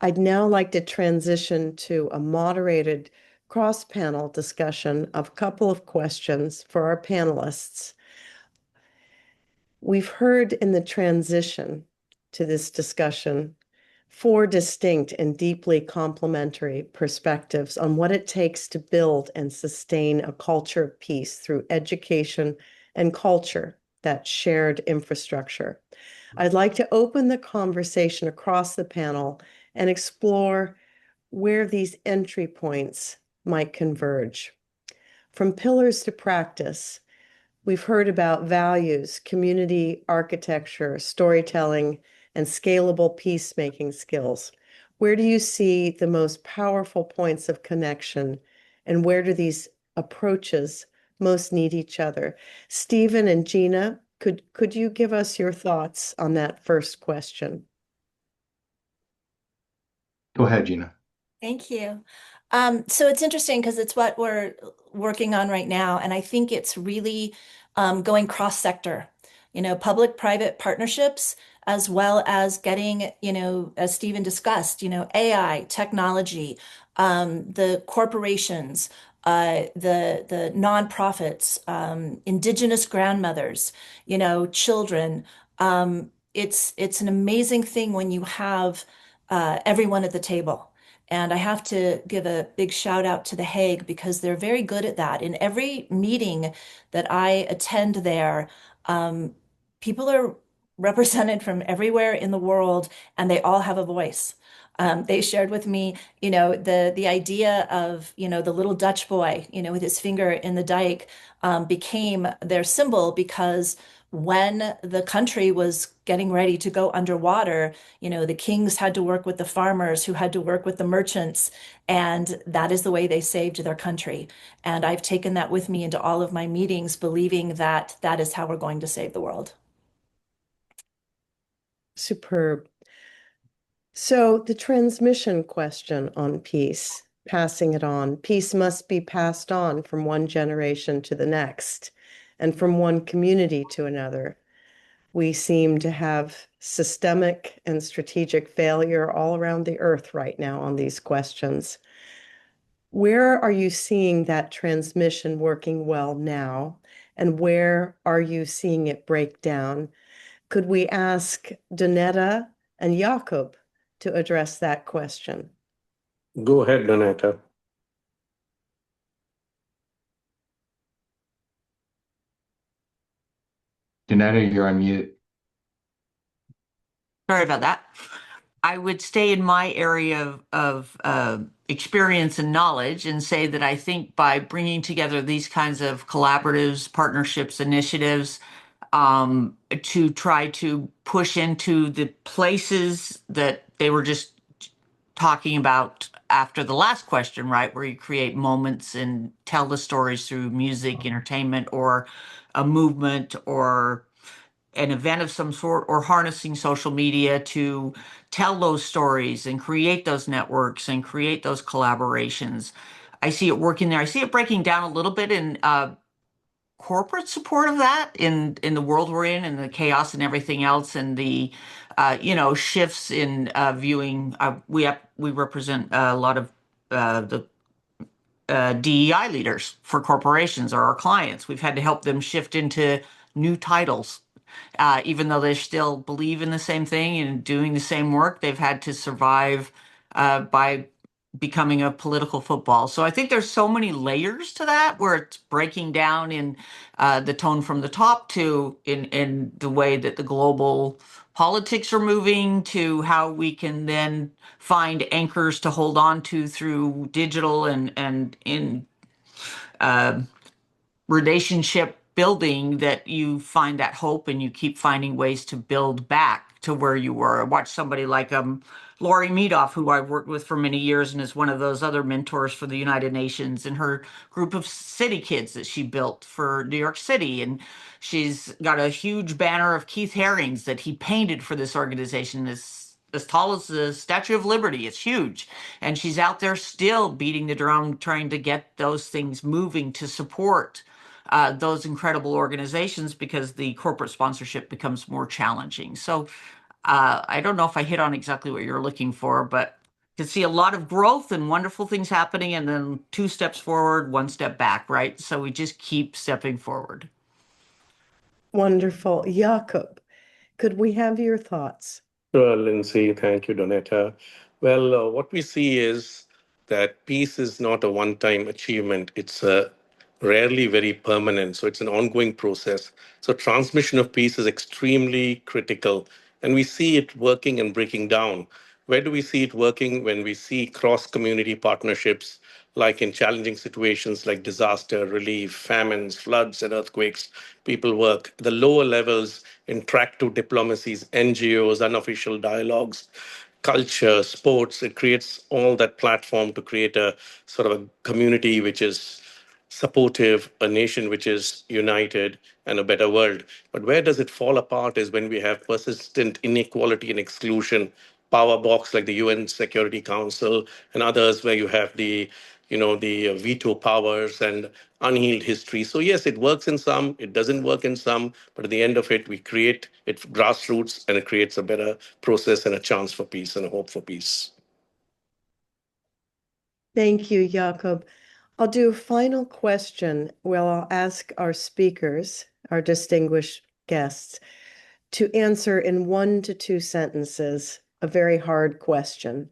I'd now like to transition to a moderated cross-panel discussion of a couple of questions for our panelists. We've heard in the transition to this discussion 4 distinct and deeply complementary perspectives on what it takes to build and sustain a culture of peace through education and culture, that shared infrastructure. I'd like to open the conversation across the panel and explore where these entry points might converge. From pillars to practice, we've heard about values, community architecture, storytelling, and scalable peacemaking skills. Where do you see the most powerful points of connection, and where do these approaches most need each other? Stephen and Gina, could you give us your thoughts on that first question? Go ahead, Gina. Thank you. So it's interesting because it's what we're working on right now. And I think it's really going cross-sector, public-private partnerships, as well as getting, as Stephen discussed, AI, technology, the corporations, the nonprofits, indigenous grandmothers, children. It's an amazing thing when you have everyone at the table. And I have to give a big shout out to the Hague because they're very good at that. In every meeting that I attend there, people are represented from everywhere in the world, and they all have a voice. They shared with me, the idea of, the little Dutch boy, with his finger in the dike, became their symbol because when the country was getting ready to go underwater, the kings had to work with the farmers who had to work with the merchants, and that is the way they saved their country. And I've taken that with me into all of my meetings, believing that that is how we're going to save the world. Superb. So the transmission question on peace, passing it on. Peace must be passed on from one generation to the next and from one community to another. We seem to have systemic and strategic failure all around the earth right now on these questions. Where are you seeing that transmission working well now? And where are you seeing it break down? Could we ask Donnetta and Yakub to address that question? Go ahead, Donnetta. Donnetta, you're on mute. Sorry about that. I would stay in my area of experience and knowledge and say that I think by bringing together these kinds of collaboratives, partnerships, initiatives, to try to push into the places that they were just talking about after the last question, right, where you create moments and tell the stories through music, entertainment, or a movement, or an event of some sort, or harnessing social media to tell those stories and create those networks and create those collaborations. I see it working there. I see it breaking down a little bit in corporate support of that in the world we're in, and the chaos and everything else, and the shifts in viewing. We represent a lot of the DEI leaders for corporations or our clients. We've had to help them shift into new titles. Even though they still believe in the same thing and doing the same work, they've had to survive by becoming a political football. So I think there's so many layers to that, where it's breaking down in the tone from the top to in the way that the global politics are moving, to how we can then find anchors to hold on to through digital and in relationship building, that you find that hope and you keep finding ways to build back to where you were. I watched somebody like Lori Meadoff, who I've worked with for many years and is one of those other mentors for the United Nations, and her group of city kids that she built for New York City. And she's got a huge banner of Keith Haring's that he painted for this organization, as tall as the Statue of Liberty. It's huge. And she's out there still beating the drum, trying to get those things moving to support those incredible organizations, because the corporate sponsorship becomes more challenging. So I don't know if I hit on exactly what you're looking for, but to see a lot of growth and wonderful things happening, and then 2 steps forward, 1 step back, right? So we just keep stepping forward. Wonderful. Yakub, could we have your thoughts? Sure, Lyndsay. Thank you, Donnetta. Well, what we see is that peace is not a one-time achievement. It's rarely very permanent. So it's an ongoing process. So transmission of peace is extremely critical. And we see it working and breaking down. Where do we see it working? When we see cross-community partnerships, like in challenging situations like disaster relief, famines, floods, and earthquakes, people work. The lower levels in track to diplomacies, NGOs, unofficial dialogues, culture, sports. It creates all that platform to create a sort of a community which is supportive, a nation which is united, and a better world. But where does it fall apart is when we have persistent inequality and exclusion, power box like the UN Security Council and others, where you have the veto powers and unhealed history. So yes, it works in some, it doesn't work in some, but at the end of it, we create it grassroots, and it creates a better process and a chance for peace and a hope for peace. Thank you, Yakub. I'll do a final question. Well, I'll ask our speakers, our distinguished guests, to answer in 1 to 2 sentences a very hard question.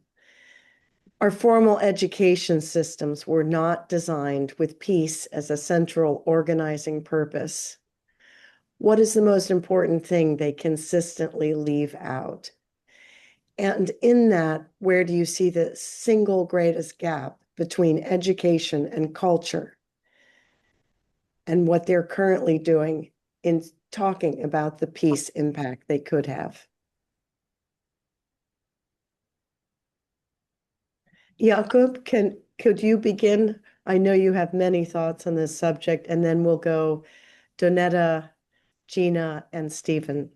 Our formal education systems were not designed with peace as a central organizing purpose. What is the most important thing they consistently leave out? And in that, where do you see the single greatest gap between education and culture, and what they're currently doing in talking about the peace impact they could have? Yakub, could you begin? I know you have many thoughts on this subject, and then we'll go Donnetta, Gina, and Stephen.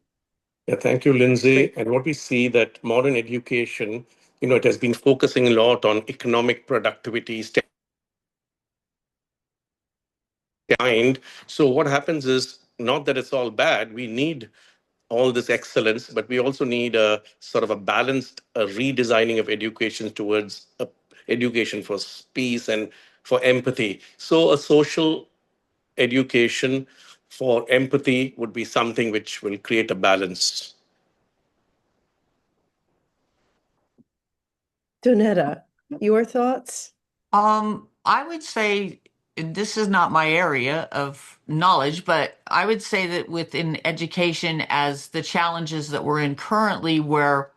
Yeah, thank you, Lyndsay. Great. And what we see that modern education, it has been focusing a lot on economic productivity, so what happens is, not that it's all bad, we need all this excellence, but we also need a sort of a balanced redesigning of education towards education for peace and for empathy. So a social education for empathy would be something which will create a balance. Donnetta, your thoughts? I would say, this is not my area of knowledge, but I would say that within education, as the challenges that we're in currently, where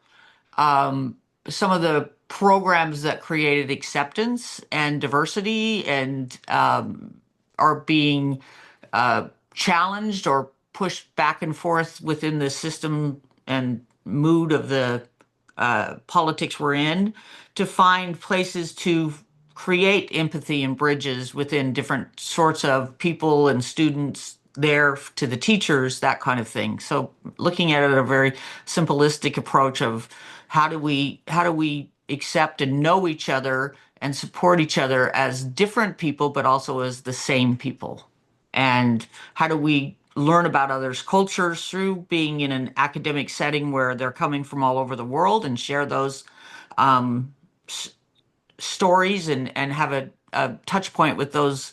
some of the programs that created acceptance and diversity and are being challenged or pushed back and forth within the system and mood of the politics we're in, to find places to create empathy and bridges within different sorts of people and students there to the teachers, that kind of thing. So looking at it a very simplistic approach of how do we accept and know each other and support each other as different people, but also as the same people. And how do we learn about others' cultures through being in an academic setting where they're coming from all over the world, and share those stories and have touch point with those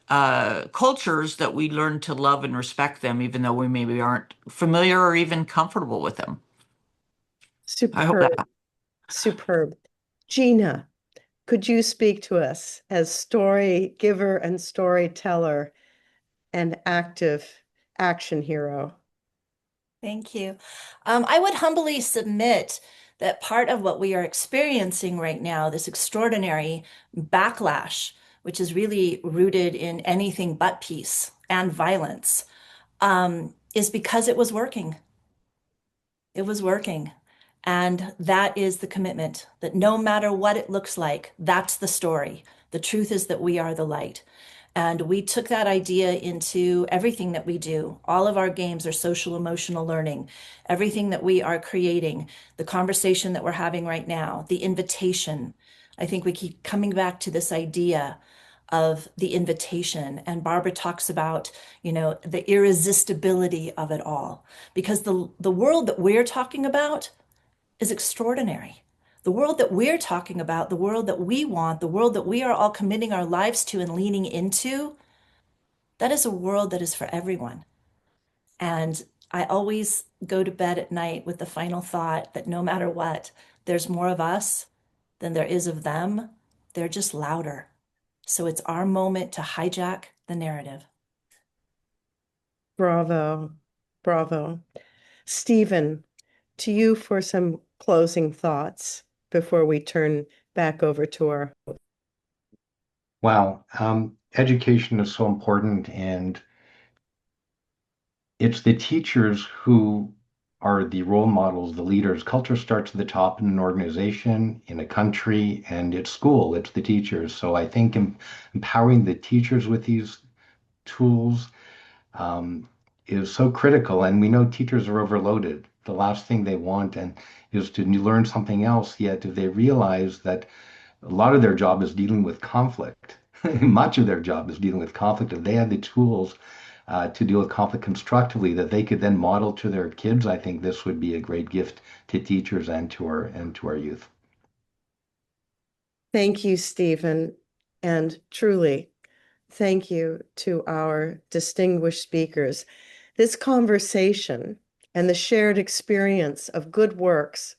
cultures that we learn to love and respect them, even though we maybe aren't familiar or even comfortable with them. I hope Superb, that. superb. Gina, could you speak to us as story giver and storyteller and active action hero? Thank you. I would humbly submit that part of what we are experiencing right now, this extraordinary backlash, which is really rooted in anything but peace and violence, is because it was working. It was working. And that is the commitment, that no matter what it looks like, that's the story. The truth is that we are the light. And we took that idea into everything that we do. All of our games are social emotional learning. Everything that we are creating, the conversation that we're having right now, the invitation. I think we keep coming back to this idea of the invitation. And Barbara talks about, the irresistibility of it all. Because the world that we're talking about is extraordinary. The world that we're talking about, the world that we want, the world that we are all committing our lives to and leaning into, that is a world that is for everyone. And I always go to bed at night with the final thought that no matter what, there's more of us than there is of them. They're just louder. So it's our moment to hijack the narrative. Bravo, bravo. Stephen, to you for some closing thoughts before we turn back over to our. Wow. Education is so important, and it's the teachers who are the role models, the leaders. Culture starts at the top in an organization, in a country, and at school. It's the teachers. So I think empowering the teachers with these tools is so critical. And we know teachers are overloaded. The last thing they want is to learn something else. Yet if they realize that a lot of their job is dealing with conflict, much of their job is dealing with conflict. If they had the tools to deal with conflict constructively that they could then model to their kids, I think this would be a great gift to teachers and to our youth. Thank you, Stephen. And truly, thank you to our distinguished speakers. This conversation and the shared experience of good works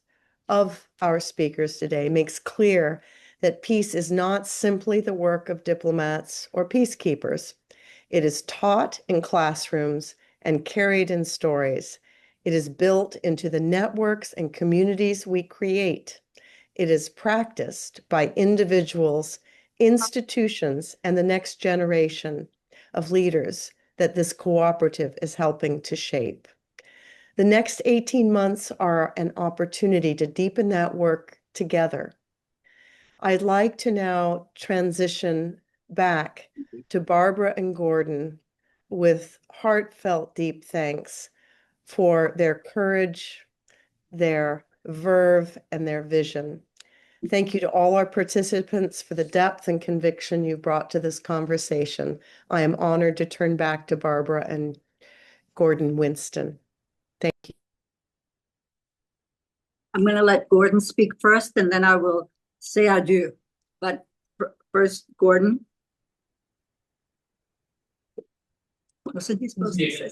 of our speakers today makes clear that peace is not simply the work of diplomats or peacekeepers. It is taught in classrooms and carried in stories. It is built into the networks and communities we create. It is practiced by individuals, institutions, and the next generation of leaders that this cooperative is helping to shape. The next 18 months are an opportunity to deepen that work together. I'd like to now transition back to Barbara and Gordon with heartfelt deep thanks for their courage, their verve, and their vision. Thank you to all our participants for the depth and conviction you brought to this conversation. I am honored to turn back to Barbara and Gordon Winston. Thank you. I'm going to let Gordon speak first, and then I will say adieu. But first, Gordon. Wasn't he supposed to say?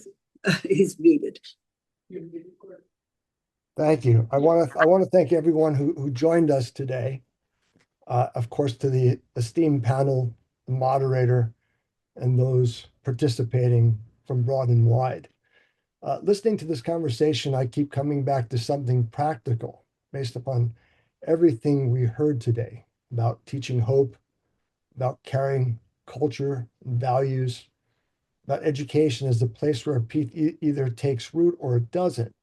He's muted. Thank you. I want to thank everyone who joined us today. Of course, to the esteemed panel, the moderator, and those participating from broad and wide. Listening to this conversation, I keep coming back to something practical based upon everything we heard today about teaching hope, about carrying culture and values, about education as the place where peace either takes root or it doesn't.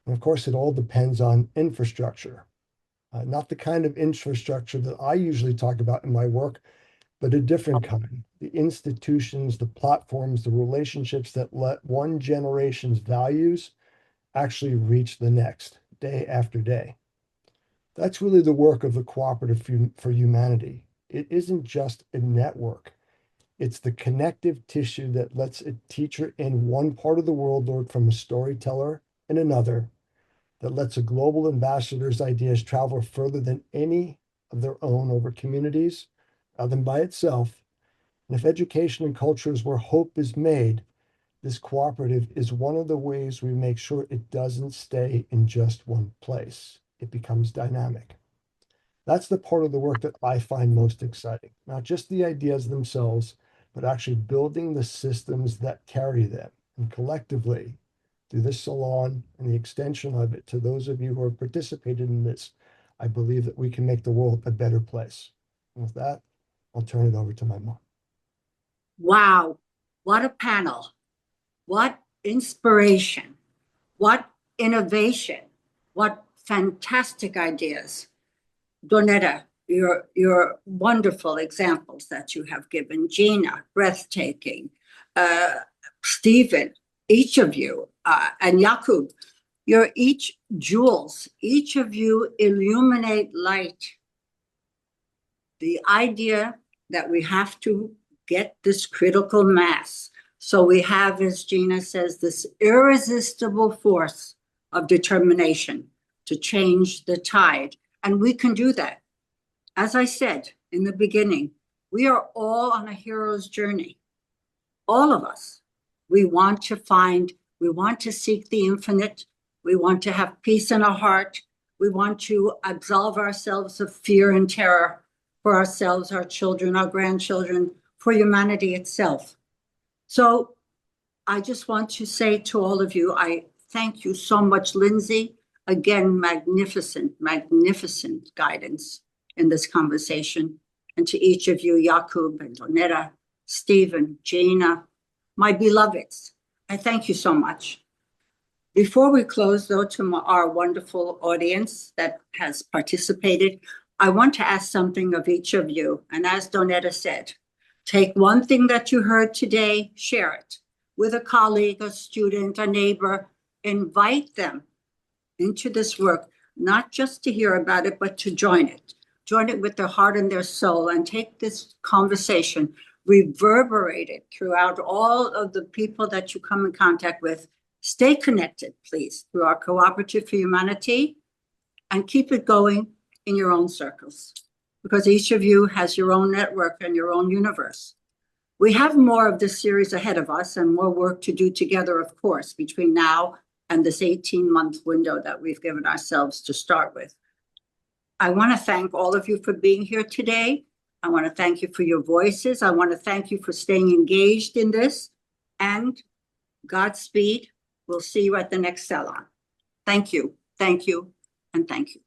And of course, it all depends on infrastructure, not the kind of infrastructure that I usually talk about in my work, but a different kind. The institutions, the platforms, the relationships that let one generation's values actually reach the next day after day. That's really the work of the Cooperative for Humanity. It isn't just a network. It's the connective tissue that lets a teacher in one part of the world learn from a storyteller in another, that lets a global ambassador's ideas travel further than any of their own over communities, than by itself. And if education and culture is where hope is made, this cooperative is one of the ways we make sure it doesn't stay in just one place. It becomes dynamic. That's the part of the work that I find most exciting, not just the ideas themselves, but actually building the systems that carry them. And collectively, through this salon and the extension of it to those of you who have participated in this, I believe that we can make the world a better place. And with that, I'll turn it over to my mom. Wow, what a panel. What inspiration. What innovation. What fantastic ideas. Donnetta, your wonderful examples that you have given. Gina, breathtaking. Stephen, each of you, and Yakub, you're each jewels. Each of you illuminate light. The idea that we have to get this critical mass. So we have, as Gina says, this irresistible force of determination to change the tide. And we can do that. As I said in the beginning, we are all on a hero's journey. All of us. We want to seek the infinite. We want to have peace in our heart. We want to absolve ourselves of fear and terror for ourselves, our children, our grandchildren, for humanity itself. So I just want to say to all of you, I thank you so much, Lyndsay. Again, magnificent, magnificent guidance in this conversation. And to each of you, Yakub and Donnetta, Stephen, Gina, my beloveds, I thank you so much. Before we close, though, to our wonderful audience that has participated, I want to ask something of each of you. And as Donnetta said, take one thing that you heard today, share it with a colleague, a student, a neighbor, invite them into this work, not just to hear about it, but to join it with their heart and their soul, and take this conversation, reverberate it throughout all of the people that you come in contact with. Stay connected, please, through our Cooperative for Humanity, and keep it going in your own circles, because each of you has your own network and your own universe. We have more of this series ahead of us and more work to do together, of course, between now and this 18-month window that we've given ourselves to start with. I want to thank all of you for being here today. I want to thank you for your voices. I want to thank you for staying engaged in this. And Godspeed. We'll see you at the next salon. Thank you, and thank you.